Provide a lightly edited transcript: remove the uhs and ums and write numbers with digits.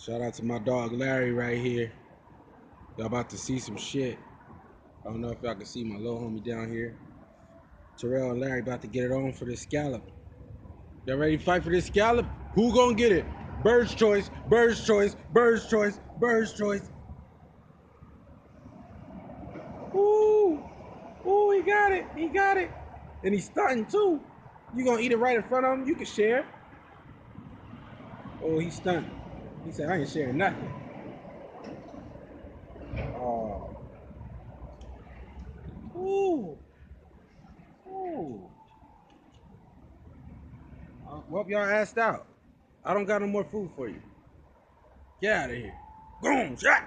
Shout out to my dog Larry right here. Y'all about to see some shit. I don't know if y'all can see my little homie down here. Terrell and Larry about to get it on for this scallop. Y'all ready to fight for this scallop? Who gonna get it? Bird's choice, bird's choice, bird's choice, bird's choice. Ooh, ooh, he got it, he got it. And he's stunting too. You gonna eat it right in front of him? You can share. Oh, he's stunting. He said, I ain't sharing nothing. Oh. Ooh. Ooh. Well, y'all asked out. I don't got no more food for you. Get out of here. Boom, shot.